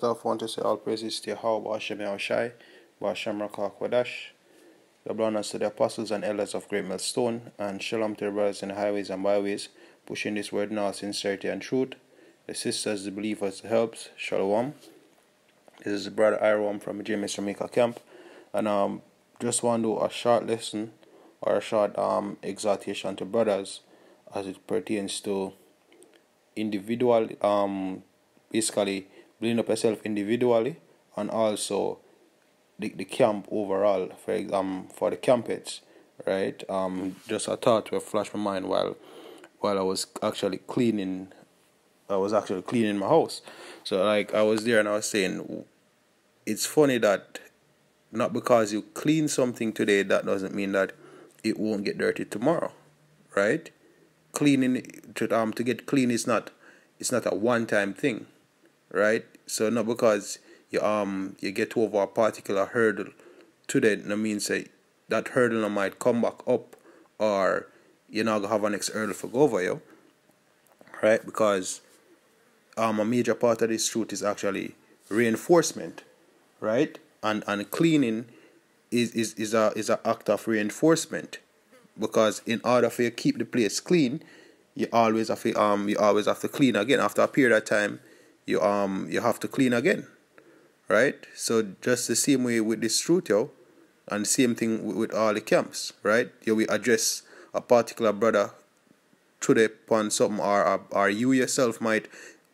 First off, I want to say all praises to Yahweh, Hashem Yahushai, Ba'ashem Rakah Kodash, the blessings to the apostles and elders of Great Millstone, and shalom to the brothers in the highways and byways, pushing this word now, sincerity and truth. The sisters, the believers, the helps, shalom. This is Brother Iram from James Jamaica Camp, and just want to do a short lesson or a short exhortation to brothers as it pertains to individual, basically building up yourself individually, and also the camp overall, for the campets, right? Just a thought to flash my mind while I was actually cleaning. I was actually cleaning my house. So like I was there and I was saying, it's funny that not because you clean something today, that doesn't mean that it won't get dirty tomorrow, right? Cleaning to get clean is not a one-time thing, right? So not because you get over a particular hurdle today, that means that hurdle might come back up, or you're not gonna have an next hurdle for go over you, right? Because a major part of this truth is actually reinforcement, right? And cleaning is a act of reinforcement, because in order for you to keep the place clean, you always have to clean again. After a period of time, you have to clean again, right? So just the same way with this truth, and same thing with all the camps, right? We address a particular brother today upon something, or you yourself might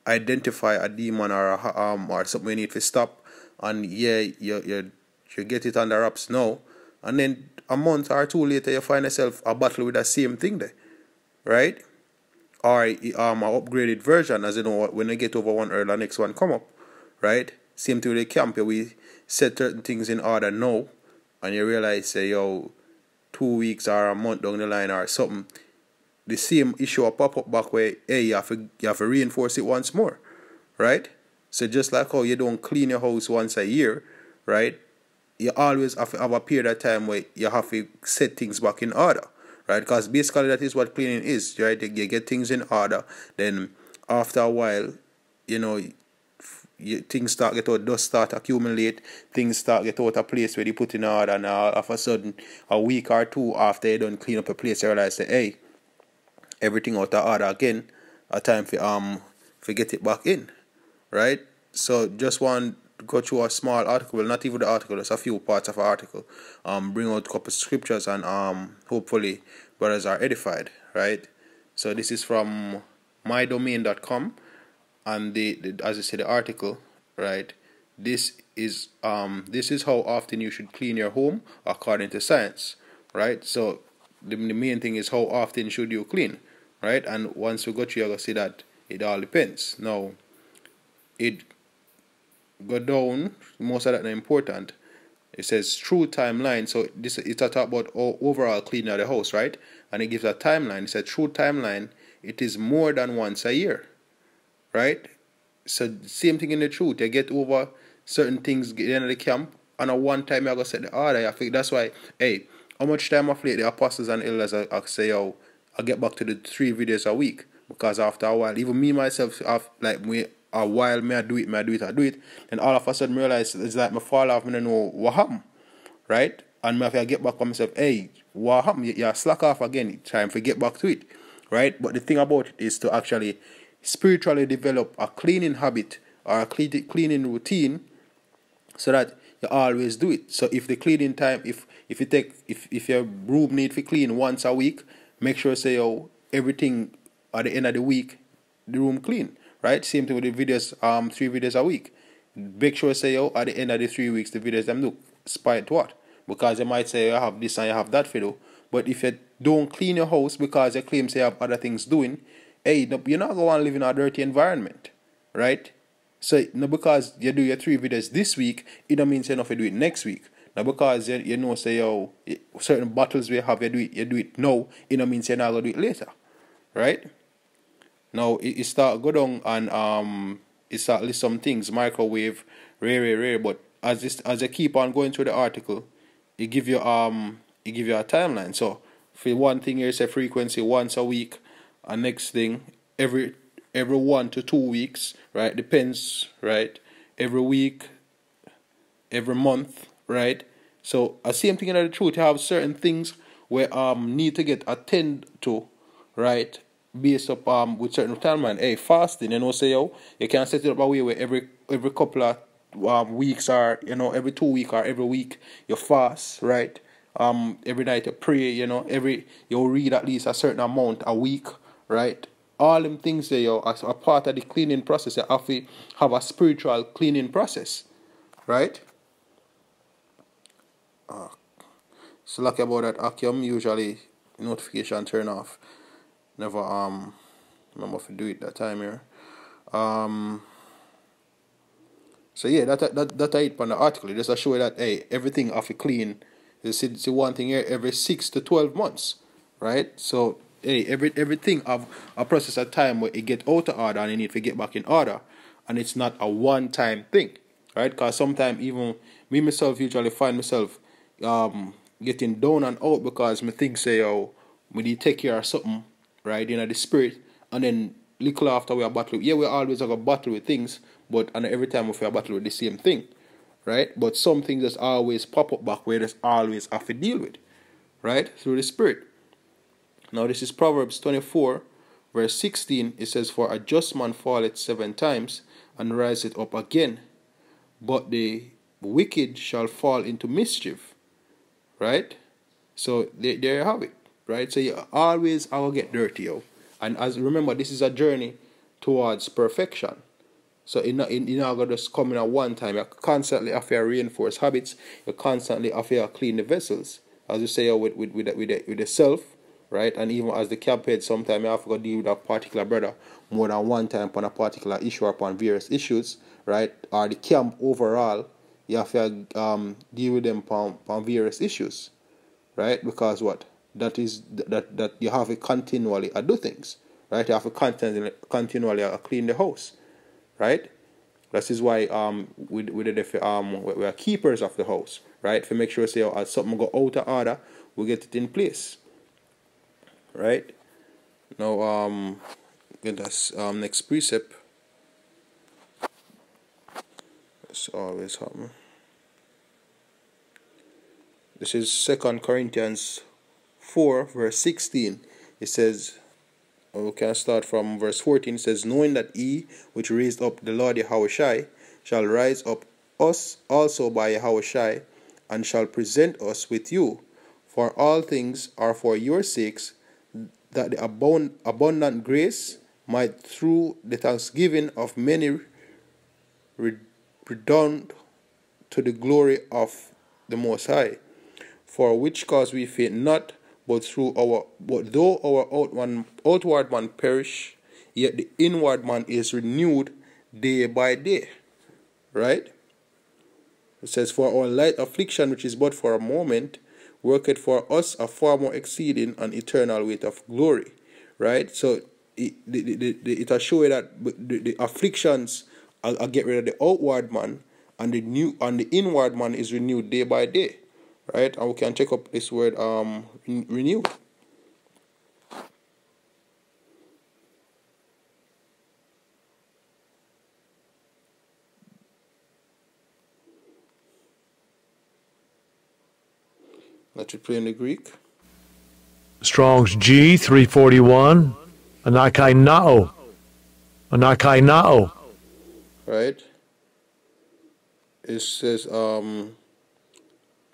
identify a demon or something you need to stop, and you get it under wraps now, and then a month or two later you find yourself a battle with the same thing there, right? Or an upgraded version, as you know, when you get over one hurdle, the next one come up, right? Same thing with the camp. We set certain things in order now, and you realize, 2 weeks or a month down the line or something, the same issue will pop up back where, you have to reinforce it once more, right? So just like how you don't clean your house once a year, right? You always have to have a period of time where you have to set things back in order, right? Because basically that is what cleaning is, right? You get things in order, then after a while, things start get out, dust start accumulate, things start get out of place where you put in order, and all of a sudden, a week or two after you done clean up a place, you realize that, hey, everything out of order again, a time for get it back in, right? So just want to go through a small article, well, not even the article, just a few parts of an article, bring out a couple of scriptures, and hopefully brothers are edified, right? So this is from mydomain.com, and as I said, the article, right? This is how often you should clean your home according to science, right? So the main thing is how often should you clean, right? And once we go through, you're going to see that it all depends. Now, it go down, most of that are important. It says true timeline. So it's a talk about overall cleaning of the house, right? And it gives a timeline. It says true timeline, it is more than once a year, right? So same thing in the truth. You get over certain things at the end of the camp, and at one time you're going to set the order. I think that's why, how much time of late the apostles and elders I say, I'll get back to the 3 videos a week, because after a while, even me myself, a while I do it, and all of a sudden I realize it's like I fall off and I know what happened, right? And if I get back on myself, what happened? You slack off again, time to get back to it, right? But the thing about it is to actually spiritually develop a cleaning habit or a cleaning routine, so that you always do it. So if the cleaning time, if your room need to clean once a week, make sure everything at the end of the week the room clean, right? Same thing with the videos, 3 videos a week. Make sure at the end of the 3 weeks the videos them look spite what, because you might say you have this and you have that for do. But if you don't clean your house because you claim you have other things doing, you're not going to live in a dirty environment, right? So not because you do your 3 videos this week, it don't mean you don't have to do it next week. Now because certain battles we have, you do it now, it don't mean you're not going to do it later, right? Now it start go down, and it start list some things, microwave, rare, but as you keep on going through the article, it give you a timeline. So for one thing here, say frequency once a week, and next thing every 1 to 2 weeks, right? Depends, right? every week, every month, right? So a same thing in the truth, you have certain things where need to get attended to, right? Based up with certain timeline. Hey, fasting, say you can set it up a way where every couple of weeks, or every 2 weeks or every week you fast, right? Every night you pray, you read at least a certain amount a week, right? All them things there, as a part of the cleaning process, you have to have a spiritual cleaning process, right? So lucky about that, Akim, usually notification turn off. Never remember to do it that time here. So yeah, that I it on the article. Just to show you that hey, everything have to clean. You see one thing here every 6 to 12 months, right? So hey, everything have a process of time where it get out of order and you need to get back in order, and it's not a one-time thing, right? Because sometimes even me myself usually find myself getting down and out because me think say we need to take care of something, right, the spirit, and then little after we are battling. Yeah, we always have a battle with things, but and every time we are battle with the same thing, right? But some things just always pop up back where just always have to deal with, right, through the spirit. Now this is Proverbs 24, verse 16. It says, "For a just man falleth 7 times and riseth up again, but the wicked shall fall into mischief." Right? So there you have it. Right? So you always will get dirty, yo. And as remember, this is a journey towards perfection. So you're not going to just come in at one time. You constantly have to reinforce habits. You constantly have to clean the vessels. As you say, with the self, right? And even as the camp head, sometimes you have to go deal with a particular brother more than one time upon a particular issue or upon various issues, right? Or the camp overall, you have to deal with them on various issues, right? Because what? That you have to continually do things, right? You have to continually clean the house, right? That is why we are keepers of the house, right? To make sure say as something go out of order, we get it in place, right? Now get us next precept. It's always happen. This is 2 Corinthians 4, verse 16. It says, we can start from verse 14. It says, "Knowing that he which raised up the Lord Yahushai shall rise up us also by Yahushai, and shall present us with you. For all things are for your sakes, that the abundant grace might through the thanksgiving of many redound to the glory of the Most High. For which cause we faint not, but though our outward man perish, yet the inward man is renewed day by day." Right? It says, "For our light affliction, which is but for a moment, worketh for us a far more exceeding and eternal weight of glory." Right? So it will show you that the afflictions are get rid of the outward man, and the inward man is renewed day by day. Right? And we can check up this word renewed. Let it play in the Greek. Strong's G 341. Anakainao. Anakainao. Right? It says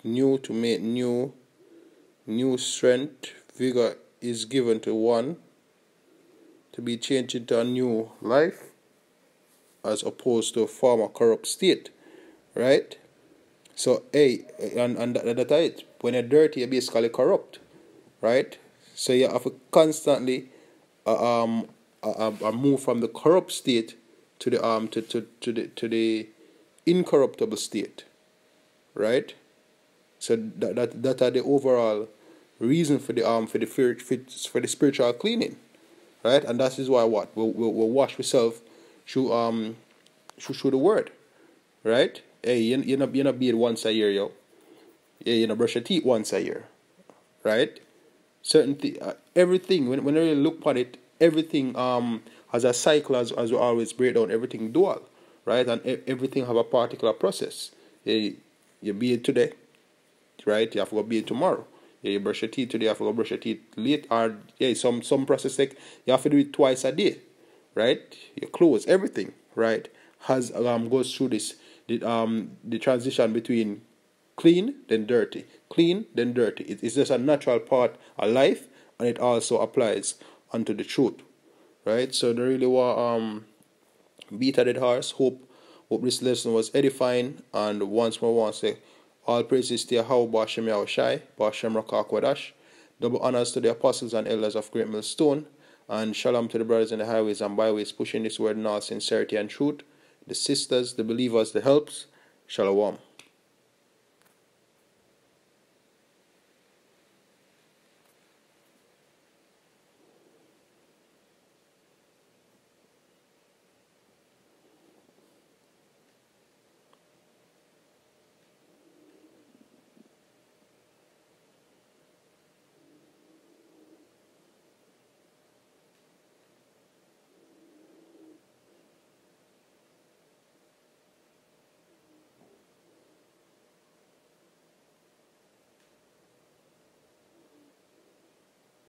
new to make new strength, vigor is given to one to be changed into a new life as opposed to a former corrupt state. Right? So and that's it. When you're dirty, you're basically corrupt, right? So you have to constantly move from the corrupt state to the incorruptible state, right? So that are the overall reason for the spiritual cleaning, right? And that is why we'll wash ourselves through the word, right? Hey, you not bathe once a year, yo. Yeah, you know, brush your teeth once a year, right? Everything. When you look at it, everything has a cycle as we always break down. Everything dual, right? And everything have a particular process. You bathe today, right? You have to go bathe tomorrow. You brush your teeth today, you have to go brush your teeth late. Or some process like you have to do it twice a day, right? Your clothes, everything, right, has goes through this the transition between clean then dirty, clean then dirty. It's just a natural part of life, and it also applies unto the truth, right? So they really were beat a dead horse. Hope this lesson was edifying, and once more I want to say all praises to Yahweh Bashem Yahushai, Bashem Rakakwadash. Double honors to the apostles and elders of Great Millstone, and shalom to the brothers in the highways and byways pushing this word in all sincerity and truth, the sisters, the believers, the helps. Shalom.